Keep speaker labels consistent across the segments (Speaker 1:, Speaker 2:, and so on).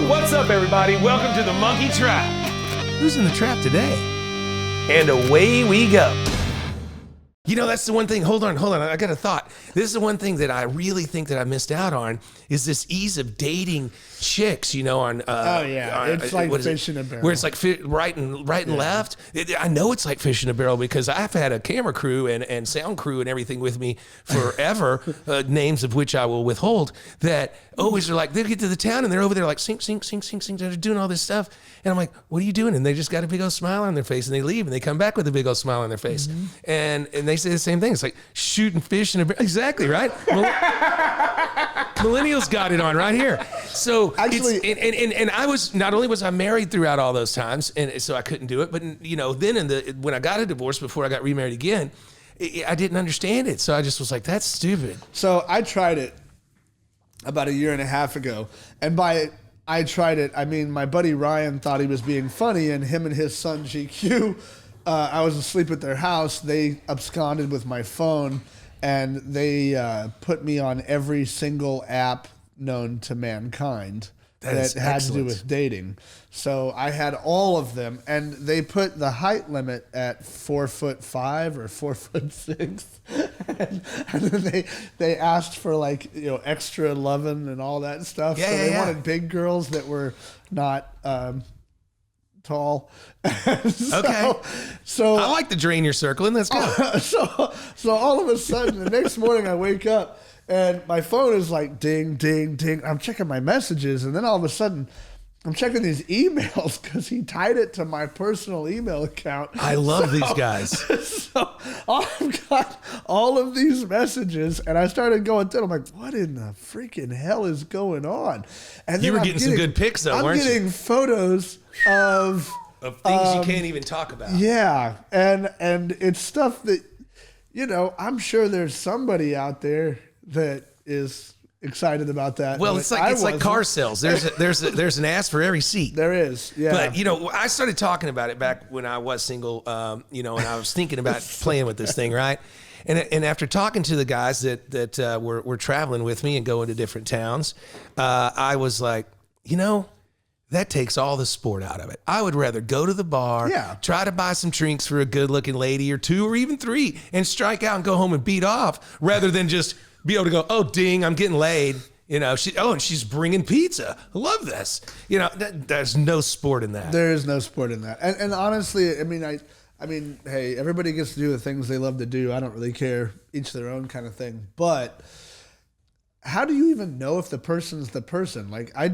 Speaker 1: What's up, everybody? Welcome to the Monkey Trap.
Speaker 2: Who's in the trap today?
Speaker 1: And away we go.
Speaker 2: You know, that's the one thing. Hold on. I got a thought. This is the one thing that I really think that I missed out on is this ease of dating chicks, you know, on
Speaker 3: it's like fish in a barrel.
Speaker 2: Where it's like right and left. I know it's like fish in a barrel because I've had a camera crew and sound crew and everything with me forever, names of which I will withhold, that always are like, they get to the town and they're over there like sing, they're doing all this stuff. And I'm like, what are you doing? And they just got a big old smile on their face and they leave and they come back with a big old smile on their face. Mm-hmm. And they say the same thing. It's like shooting fish in a barrel. Exactly, right? Millennials got it on right here. So actually, and I was, not only was I married throughout all those times, and so I couldn't do it, but you know, then when I got a divorce before I got remarried again, I didn't understand it. So I just was like, that's stupid.
Speaker 3: So I tried it about a year and a half ago, and by I tried it, I mean my buddy Ryan thought he was being funny, and him and his son GQ, I was asleep at their house. They absconded with my phone, and they put me on every single app known to mankind that had to do with dating. So I had all of them, and they put the height limit at 4'5" or 4'6", and then they asked for like, you know, extra loving and all that stuff. So they wanted big girls that were not tall. So
Speaker 2: I like to drain your circle, and let's go.
Speaker 3: So all of a sudden, the next morning I wake up and my phone is like ding, ding, ding. I'm checking my messages, and then all of a sudden I'm checking these emails because he tied it to my personal email account.
Speaker 2: I love these guys.
Speaker 3: So I've got all of these messages, and I started going through. I'm like, what in the freaking hell is going on? And
Speaker 2: you were getting some good pics, though, weren't you?
Speaker 3: I'm getting photos of
Speaker 2: things you can't even talk about.
Speaker 3: Yeah, and it's stuff that, you know, I'm sure there's somebody out there that is excited about that.
Speaker 2: Well, it's like car sales. There's an ass for every seat.
Speaker 3: There is, yeah.
Speaker 2: But you know, I started talking about it back when I was single. You know, and I was thinking about playing with this thing, right? And after talking to the guys that were traveling with me and going to different towns, I was like, you know, that takes all the sport out of it. I would rather go to the bar, try to buy some drinks for a good-looking lady or two or even three, and strike out and go home and beat off, rather than just be able to go, oh, ding, I'm getting laid. You know, and she's bringing pizza. I love this. You know, there's no sport in that.
Speaker 3: There is no sport in that. And honestly, I mean, hey, everybody gets to do the things they love to do. I don't really care. Each their own kind of thing. But how do you even know if the person's the person? Like I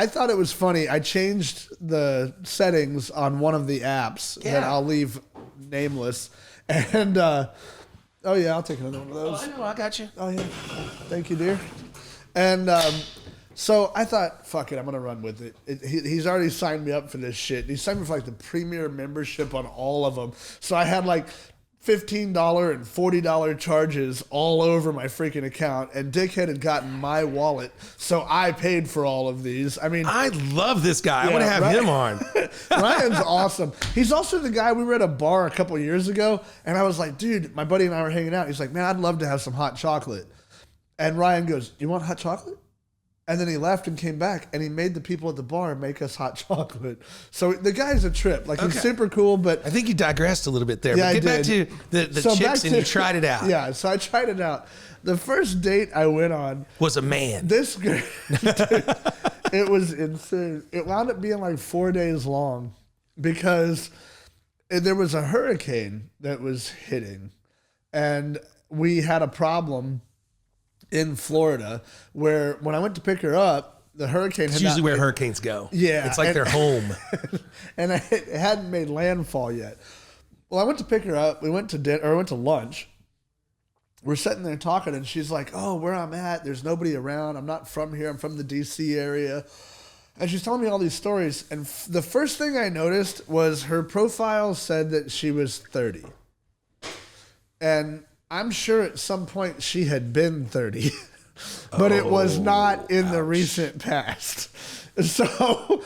Speaker 3: thought it was funny. I changed the settings on one of the apps that I'll leave nameless. And, oh, yeah, I'll take another one of those.
Speaker 2: Oh, I know, I got you.
Speaker 3: Oh, yeah. Thank you, dear. And so I thought, fuck it, I'm going to run with it. He's already signed me up for this shit. He signed me for like the premier membership on all of them. So I had like $15 and $40 charges all over my freaking account, and Dickhead had gotten my wallet, so I paid for all of these. I mean,
Speaker 2: I love this guy. I want to have him on.
Speaker 3: Ryan's awesome. He's also the guy, we were at a bar a couple of years ago, and I was like, dude, my buddy and I were hanging out. He's like, man, I'd love to have some hot chocolate. And Ryan goes, you want hot chocolate? And then he left and came back, and he made the people at the bar make us hot chocolate. So the guy's a trip. Like, he's super cool, but
Speaker 2: I think you digressed a little bit there.
Speaker 3: Yeah,
Speaker 2: but get back to the chicks, and you tried it out.
Speaker 3: Yeah, so I tried it out. The first date I went on
Speaker 2: was a man.
Speaker 3: This girl, it was insane. It wound up being like 4 days long because there was a hurricane that was hitting, and we had a problem in Florida where when I went to pick her up, the hurricane
Speaker 2: It's usually where hurricanes go.
Speaker 3: Yeah.
Speaker 2: It's like their home.
Speaker 3: And it hadn't made landfall yet. Well, I went to pick her up. We went to dinner, or I went to lunch. We're sitting there talking, and she's like, oh, where I'm at, there's nobody around. I'm not from here. I'm from the D.C. area. And she's telling me all these stories. And the first thing I noticed was her profile said that she was 30. And I'm sure at some point she had been 30, but it was not in the recent past. So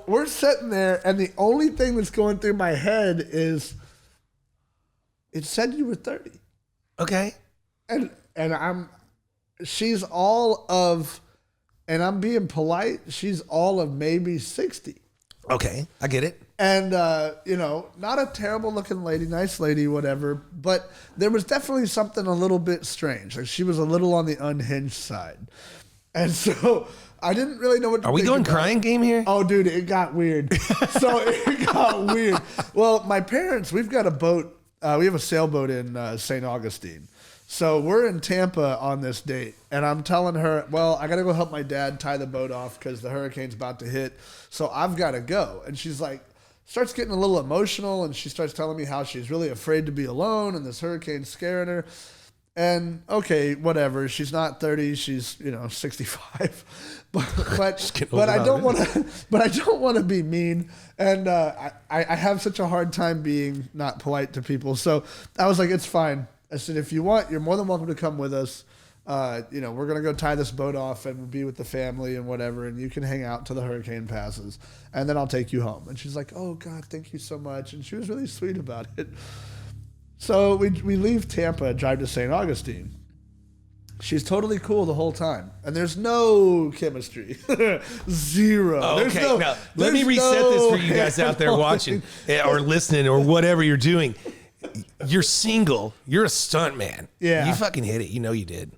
Speaker 3: we're sitting there, and the only thing that's going through my head is, it said you were 30.
Speaker 2: Okay.
Speaker 3: And she's all of and I'm being polite, she's all of maybe 60.
Speaker 2: Okay, I get it.
Speaker 3: And, not a terrible looking lady, nice lady, whatever. But there was definitely something a little bit strange. Like she was a little on the unhinged side. And so I didn't really know what to
Speaker 2: Are we
Speaker 3: think
Speaker 2: going
Speaker 3: about.
Speaker 2: crying game here?
Speaker 3: Oh, dude, it got weird. It got weird. Well, my parents, we've got a boat. We have a sailboat in St. Augustine. So we're in Tampa on this date, and I'm telling her, well, I got to go help my dad tie the boat off because the hurricane's about to hit. So I've got to go. And she's like, starts getting a little emotional, and she starts telling me how she's really afraid to be alone, and this hurricane's scaring her. And okay, whatever. She's not 30. She's 65. But I don't want to. But I don't want to be mean. And I have such a hard time being not polite to people. So I was like, it's fine. I said, if you want, you're more than welcome to come with us. We're going to go tie this boat off and be with the family and whatever, and you can hang out till the hurricane passes, and then I'll take you home. And she's like, oh, God, thank you so much. And she was really sweet about it. So we leave Tampa, drive to St. Augustine. She's totally cool the whole time. And there's no chemistry. Zero.
Speaker 2: Okay, now let me reset this for you guys out there watching or listening or whatever you're doing. You're single. You're a stunt man.
Speaker 3: Yeah.
Speaker 2: You fucking hit it. You know you did.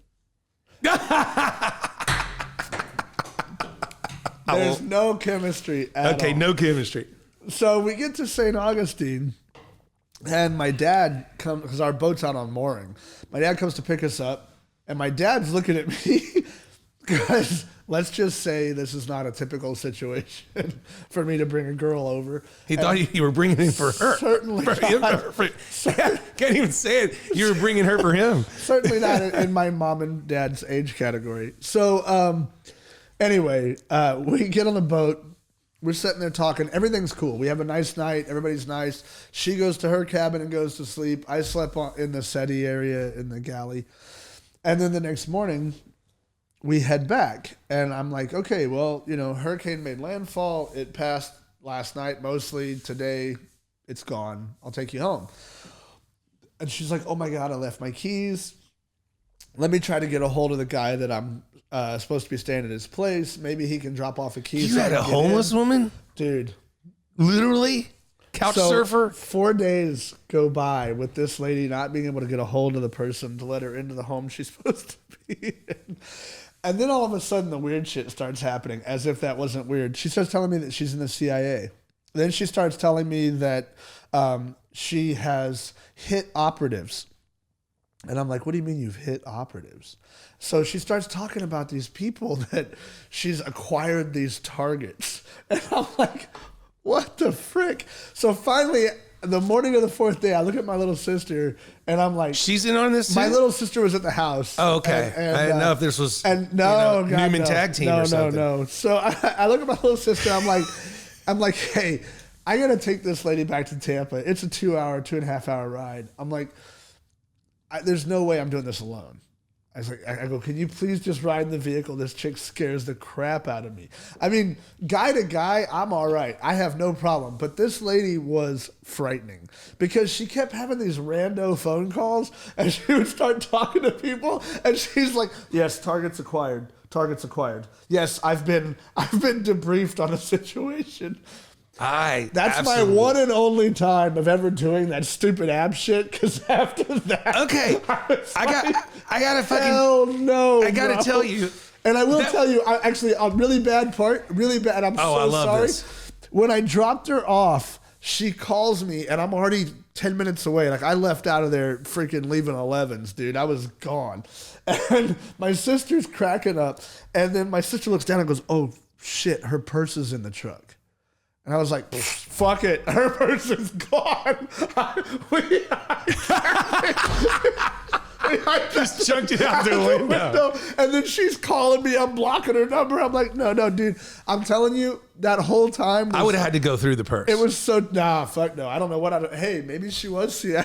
Speaker 3: There's no chemistry at all.
Speaker 2: Okay, no chemistry.
Speaker 3: So we get to St. Augustine, and my dad comes, because our boat's out on mooring. My dad comes to pick us up, and my dad's looking at me because let's just say this is not a typical situation for me to bring a girl over.
Speaker 2: He thought you were bringing him for her.
Speaker 3: Certainly
Speaker 2: for him,
Speaker 3: not.
Speaker 2: Can't even say it. You were bringing her for him.
Speaker 3: Certainly not in my mom and dad's age category. So anyway, we get on the boat. We're sitting there talking. Everything's cool. We have a nice night. Everybody's nice. She goes to her cabin and goes to sleep. I slept in the settee area in the galley. And then the next morning, we head back. And I'm like, okay, well, hurricane made landfall. It passed last night mostly. Today, it's gone. I'll take you home. And she's like, oh, my God, I left my keys. Let me try to get a hold of the guy that I'm supposed to be staying at his place. Maybe he can drop off a key.
Speaker 2: You had a homeless woman?
Speaker 3: Dude.
Speaker 2: Literally? Couch surfer?
Speaker 3: 4 days go by with this lady not being able to get a hold of the person to let her into the home she's supposed to be in. And then all of a sudden the weird shit starts happening, as if that wasn't weird. She starts telling me that she's in the CIA. Then she starts telling me that she has hit operatives. And I'm like, what do you mean you've hit operatives? So she starts talking about these people that she's acquired these targets. And I'm like, what the frick? So finally, the morning of the fourth day, I look at my little sister and I'm like,
Speaker 2: she's in on this too?
Speaker 3: My little sister was at the house.
Speaker 2: Oh, okay.
Speaker 3: And,
Speaker 2: I didn't know if this was
Speaker 3: Newman
Speaker 2: tag team or something.
Speaker 3: No. So I look at my little sister. I'm like, hey, I got to take this lady back to Tampa. It's a 2.5 hour ride. I'm like, there's no way I'm doing this alone. I go, can you please just ride in the vehicle? This chick scares the crap out of me. I mean, guy to guy, I'm all right. I have no problem. But this lady was frightening because she kept having these rando phone calls and she would start talking to people and she's like, yes, targets acquired. Targets acquired. Yes, I've been debriefed on a situation. That's my one and only time of ever doing that stupid app shit. Because after that,
Speaker 2: okay, I gotta fucking
Speaker 3: hell no.
Speaker 2: I gotta tell you,
Speaker 3: and I will tell you. Actually, a really bad part, really bad. I'm
Speaker 2: I love
Speaker 3: sorry.
Speaker 2: this.
Speaker 3: When I dropped her off, she calls me, and I'm already 10 minutes away. Like I left out of there, freaking leaving 11s, dude. I was gone, and my sister's cracking up, and then my sister looks down and goes, "Oh shit, her purse is in the truck." And I was like, fuck it. Her purse is gone. I
Speaker 2: just chucked it out the window.
Speaker 3: And then she's calling me. I'm blocking her number. I'm like, no, dude. I'm telling you, that whole time.
Speaker 2: I would have had to go through the purse.
Speaker 3: It was so, fuck no. I don't know what hey, maybe she was CIA.